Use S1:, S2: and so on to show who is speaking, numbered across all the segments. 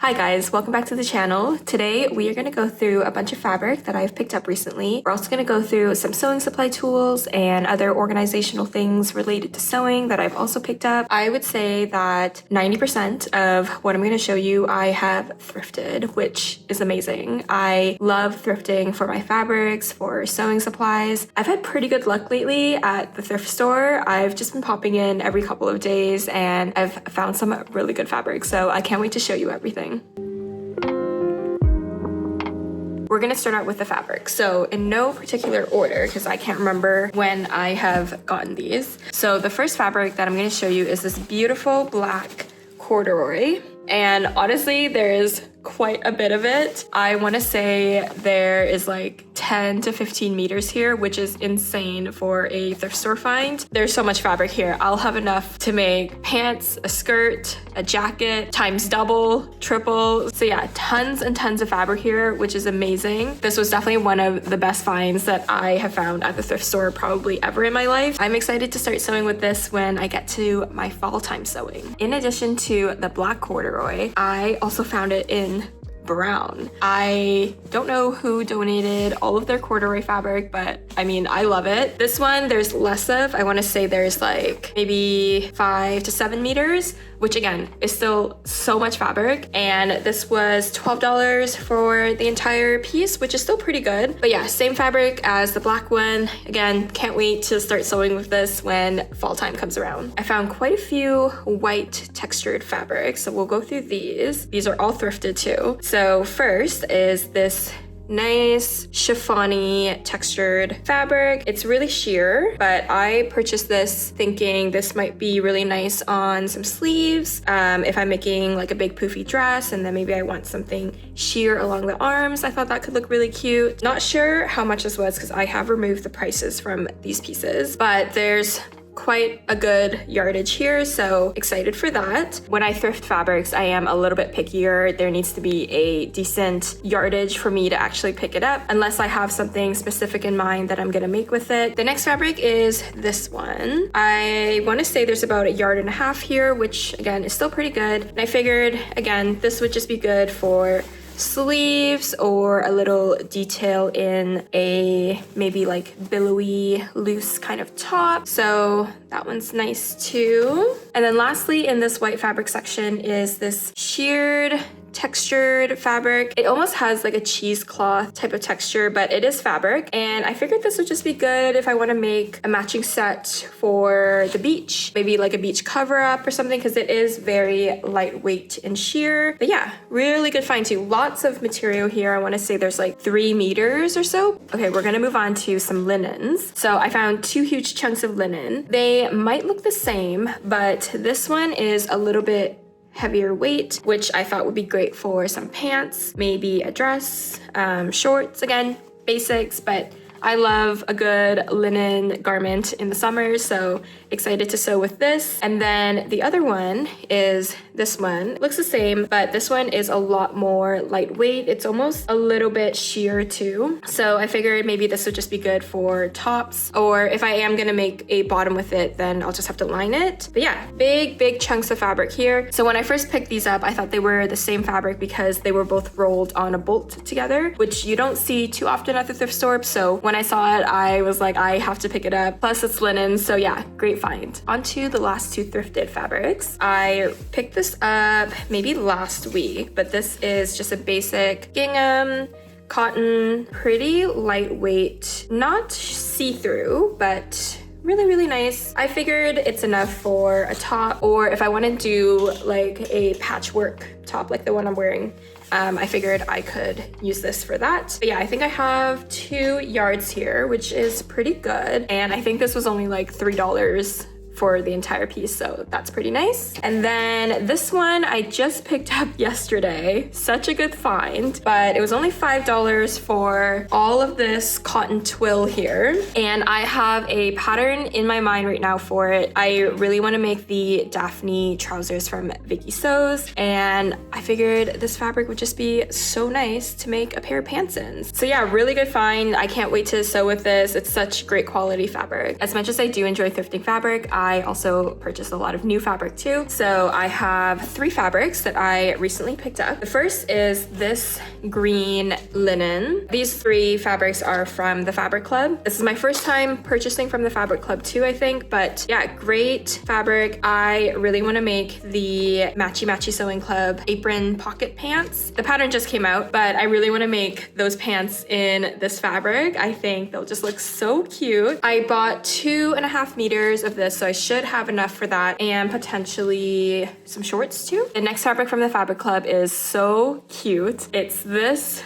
S1: Hi guys, welcome back to the channel. Today we are going to go through a bunch of fabric that I've picked up recently. We're also going to go through some sewing supply tools and other organizational things related to sewing that I've also picked up. I would say that 90% of what I'm going to show you I have thrifted, which is amazing. I love thrifting for my fabrics, for sewing supplies. I've had pretty good luck lately at the thrift store. I've just been popping in every couple of days and I've found some really good fabric, so I can't wait to show you everything. We're gonna start out with the fabric. So in no particular order, because I can't remember when I have gotten these. So the first fabric that I'm gonna show you is this beautiful black corduroy. And honestly, there is quite a bit of it. I wanna say there is like 10 to 15 meters here, which is insane for a thrift store find. There's so much fabric here. I'll have enough to make pants, a skirt, a jacket, times double, triple. So yeah, tons and tons of fabric here, which is amazing. This was definitely one of the best finds that I have found at the thrift store probably ever in my life. I'm excited to start sewing with this when I get to my fall time sewing. In addition to the black corduroy, I also found it in brown. I don't know who donated all of their corduroy fabric, but I mean, I love it. This one, there's less of, I wanna say there's like maybe 5 to 7 meters, which again, is still so much fabric. And this was $12 for the entire piece, which is still pretty good. But yeah, same fabric as the black one. Again, can't wait to start sewing with this when fall time comes around. I found quite a few white textured fabrics, so we'll go through these. These are all thrifted too. So first is this nice chiffon-y textured fabric. It's really sheer, but I purchased this thinking this might be really nice on some sleeves. If I'm making like a big poofy dress and then maybe I want something sheer along the arms, I thought that could look really cute. Not sure how much this was because I have removed the prices from these pieces, but there's quite a good yardage here, so excited for that. When I thrift fabrics, I am a little bit pickier. There needs to be a decent yardage for me to actually pick it up, unless I have something specific in mind that I'm gonna make with it. The next fabric is this one. I wanna say there's about 1.5 yards here, which again is still pretty good. And I figured, again, this would just be good for sleeves or a little detail in a maybe like billowy loose kind of top, so that one's nice too. And then lastly in this white fabric section is this sheared textured fabric. It almost has like a cheesecloth type of texture, but it is fabric, and I figured this would just be good if I want to make a matching set for the beach, maybe like a beach cover up or something, because it is very lightweight and sheer. But yeah, really good find too. Lots of material here. I want to say there's like 3 meters or so. Okay, we're gonna move on to some linens. So I found 2 huge chunks of linen. They might look the same, but this one is a little bit heavier weight, which I thought would be great for some pants, maybe a dress, shorts, again, basics, but I love a good linen garment in the summer, so excited to sew with this. And then the other one is this one. It looks the same, but this one is a lot more lightweight. It's almost a little bit sheer too. So I figured maybe this would just be good for tops, or if I am gonna make a bottom with it, then I'll just have to line it. But yeah, big chunks of fabric here. So when I first picked these up, I thought they were the same fabric because they were both rolled on a bolt together, which you don't see too often at the thrift store. So when I saw it, I was like, I have to pick it up. Plus it's linen, so yeah, great find. On to the last 2 thrifted fabrics. I picked this up maybe last week, but this is just a basic gingham cotton, pretty lightweight, not see-through, but really nice. I figured it's enough for a top, or if I want to do like a patchwork top like the one I'm wearing, I figured I could use this for that. But yeah, I think I have 2 yards here, which is pretty good. And I think this was only like $3 for the entire piece, so that's pretty nice. And then this one I just picked up yesterday. Such a good find, but it was only $5 for all of this cotton twill here. And I have a pattern in my mind right now for it. I really want to make the Daphne trousers from Vicky Sews, and I figured this fabric would just be so nice to make a pair of pants in. So yeah, really good find. I can't wait to sew with this. It's such great quality fabric. As much as I do enjoy thrifting fabric, I also purchased a lot of new fabric too. So I have 3 fabrics that I recently picked up. The first is this green linen. These 3 fabrics are from the Fabric Club. This is my first time purchasing from the Fabric Club too, I think, but yeah, great fabric. I really want to make the Matchy Sewing Club apron pocket pants. The pattern just came out, but I really want to make those pants in this fabric. I think they'll just look so cute. I bought 2.5 meters of this, so I should have enough for that, and potentially some shorts too. The next fabric from the Fabric Club is so cute. It's this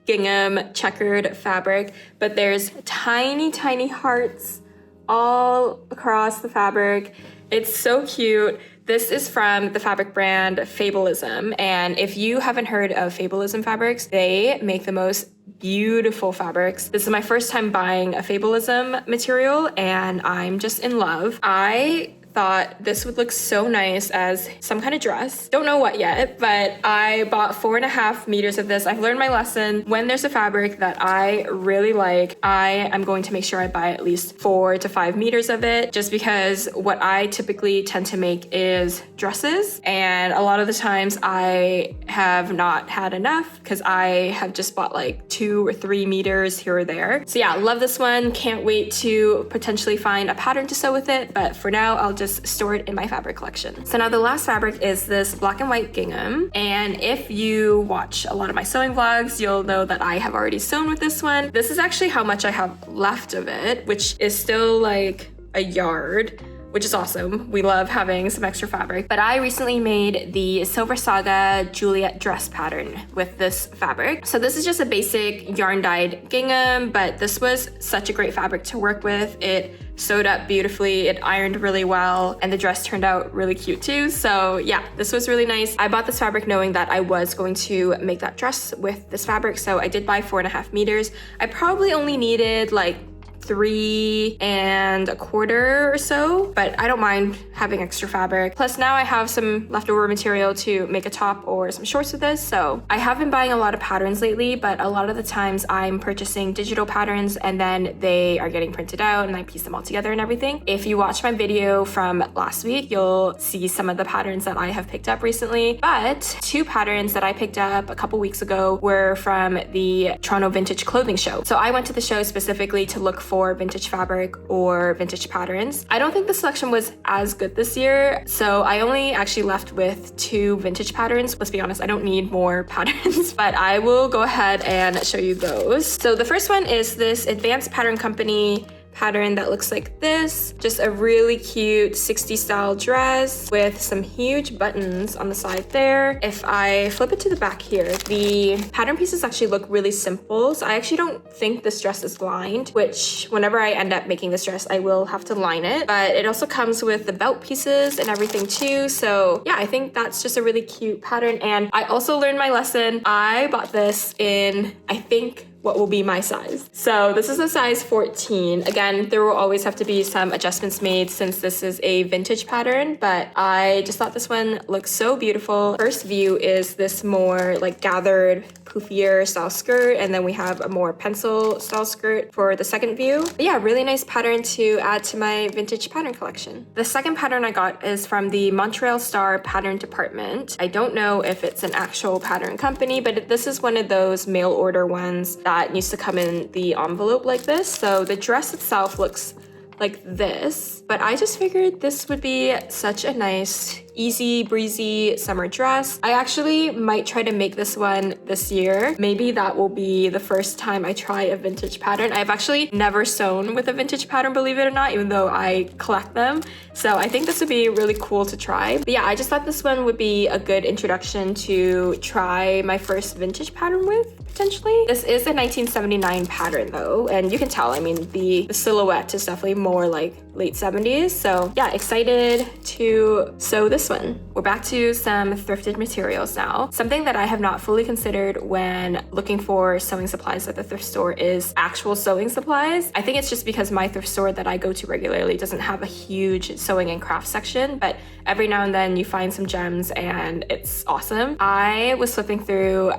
S1: gingham checkered fabric, but there's tiny hearts all across the fabric. It's so cute. This is from the fabric brand Fabulism, and if you haven't heard of Fabulism fabrics, they make the most beautiful fabrics. This is my first time buying a Fabulism material, and I'm just in love. I thought this would look so nice as some kind of dress. Don't know what yet, but I bought 4.5 meters of this. I've learned my lesson. When there's a fabric that I really like, I am going to make sure I buy at least 4 to 5 meters of it, just because what I typically tend to make is dresses, and a lot of the times I have not had enough because I have just bought like 2 or 3 meters here or there. So yeah, love this one. Can't wait to potentially find a pattern to sew with it, but for now I'll just store it in my fabric collection. So now the last fabric is this black and white gingham, and if you watch a lot of my sewing vlogs, you'll know that I have already sewn with this one. This is actually how much I have left of it, which is still like a yard, which is awesome. We love having some extra fabric. But I recently made the Silver Saga Juliet dress pattern with this fabric. So this is just a basic yarn dyed gingham, but this was such a great fabric to work with. It sewed up beautifully, it ironed really well, and the dress turned out really cute too. So yeah, this was really nice. I bought this fabric knowing that I was going to make that dress with this fabric, so I did buy 4.5 meters. I probably only needed like 3.25 or so, but I don't mind having extra fabric. Plus now I have some leftover material to make a top or some shorts with this. So I have been buying a lot of patterns lately, but a lot of the times I'm purchasing digital patterns and then they are getting printed out and I piece them all together and everything. If you watch my video from last week, you'll see some of the patterns that I have picked up recently, but 2 patterns that I picked up a couple weeks ago were from the Toronto Vintage Clothing Show. So I went to the show specifically to look for vintage fabric or vintage patterns. I don't think the selection was as good this year, so I only actually left with 2 vintage patterns. Let's be honest, I don't need more patterns, but I will go ahead and show you those. So the first one is this Advanced Pattern Company pattern that looks like this. Just a really cute 60s style dress with some huge buttons on the side there. If I flip it to the back here, the pattern pieces actually look really simple. So I actually don't think this dress is lined, which whenever I end up making this dress, I will have to line it. But it also comes with the belt pieces and everything too. So yeah, I think that's just a really cute pattern. And I also learned my lesson. I bought this in, I think, what will be my size. So this is a size 14. Again, there will always have to be some adjustments made since this is a vintage pattern, but I just thought this one looks so beautiful. First view is this more like gathered, poofier style skirt, and then we have a more pencil style skirt for the second view. But yeah, really nice pattern to add to my vintage pattern collection. The second pattern I got is from the Montreal Star Pattern Department. I don't know if it's an actual pattern company, but this is one of those mail order ones that used to come in the envelope like this. So the dress itself looks like this, but I just figured this would be such a nice, easy breezy summer dress. I actually might try to make this one this year. Maybe that will be the first time I try a vintage pattern. I've actually never sewn with a vintage pattern, believe it or not, even though I collect them. So I think this would be really cool to try. But yeah, I just thought this one would be a good introduction to try my first vintage pattern with, potentially. This is a 1979 pattern though, and you can tell, I mean, the silhouette is definitely more like late 70s. So yeah, excited to sew this one. we're back to some thrifted materials now. Something that I have not fully considered when looking for sewing supplies at the thrift store is actual sewing supplies. I think it's just because my thrift store that I go to regularly doesn't have a huge sewing and craft section, but every now and then you find some gems and it's awesome. I was flipping through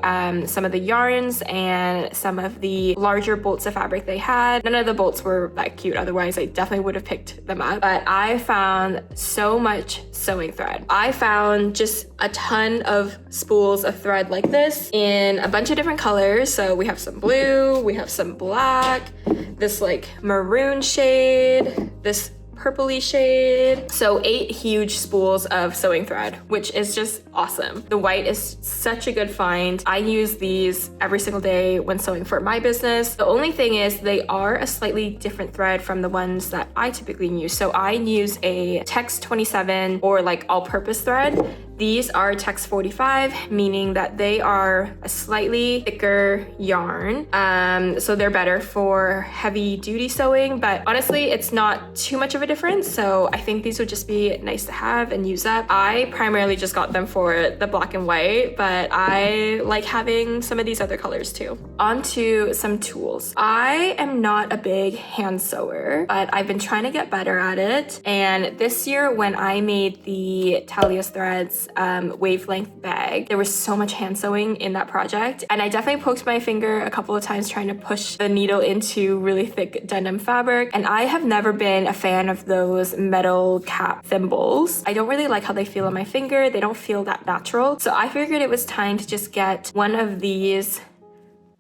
S1: some of the yarns and some of the larger bolts of fabric they had. None of the bolts were that cute, otherwise I definitely would have picked them up. But I found so much sewing thread. I found just a ton of spools of thread like this in a bunch of different colors. So we have some blue, we have some black, this like maroon shade, this purpley shade. So 8 huge spools of sewing thread, which is just awesome. The white is such a good find. I use these every single day when sewing for my business. The only thing is they are a slightly different thread from the ones that I typically use. So I use a Tex 27 or like all-purpose thread. These are Tex 45, meaning that they are a slightly thicker yarn. So they're better for heavy duty sewing, but honestly, it's not too much of a difference. So I think these would just be nice to have and use up. I primarily just got them for the black and white, but I like having some of these other colors too. On to some tools. I am not a big hand sewer, but I've been trying to get better at it. And this year when I made the Talia's Threads wavelength bag, there was so much hand sewing in that project, and I definitely poked my finger a couple of times trying to push the needle into really thick denim fabric, and I have never been a fan of those metal cap thimbles. I don't really like how they feel on my finger. They don't feel that natural, so I figured it was time to just get one of these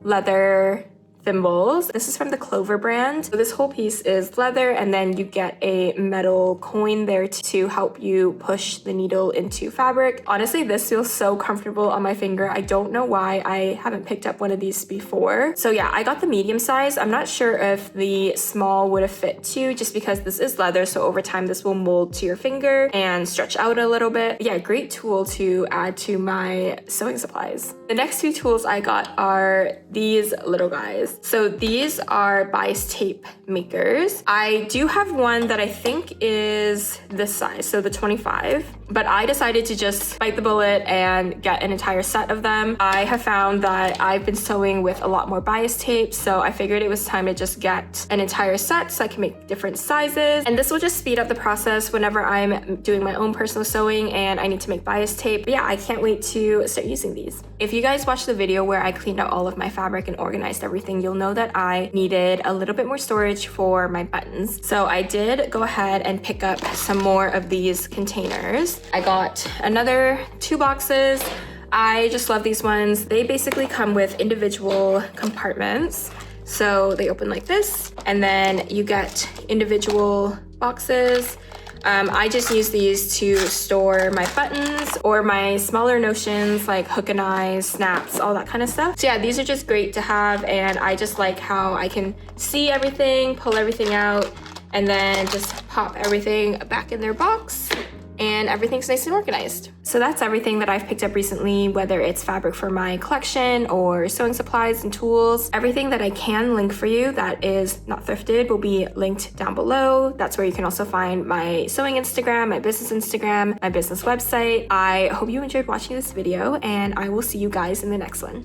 S1: leather thimbles. This is from the Clover brand. So this whole piece is leather, and then you get a metal coin there to help you push the needle into fabric. Honestly, this feels so comfortable on my finger. I don't know why I haven't picked up one of these before. So yeah, I got the medium size. I'm not sure if the small would have fit too, just because this is leather, so over time this will mold to your finger and stretch out a little bit. But yeah, great tool to add to my sewing supplies. The next 2 tools I got are these little guys. So these are bias tape makers. I do have one that I think is this size, so the 25, but I decided to just bite the bullet and get an entire set of them. I have found that I've been sewing with a lot more bias tape, so I figured it was time to just get an entire set so I can make different sizes. And this will just speed up the process whenever I'm doing my own personal sewing and I need to make bias tape. But yeah, I can't wait to start using these. If you guys watched the video where I cleaned out all of my fabric and organized everything, you'll know that I needed a little bit more storage for my buttons. So I did go ahead and pick up some more of these containers. I got another 2 boxes. I just love these ones. They basically come with individual compartments. So they open like this, and then you get individual boxes. I just use these to store my buttons or my smaller notions like hook and eyes, snaps, all that kind of stuff. So yeah, these are just great to have, and I just like how I can see everything, pull everything out, and then just pop everything back in their box, and everything's nice and organized. So that's everything that I've picked up recently, whether it's fabric for my collection or sewing supplies and tools. Everything that I can link for you that is not thrifted will be linked down below. That's where you can also find my sewing Instagram, my business Instagram, my business website. I hope you enjoyed watching this video, and I will see you guys in the next one.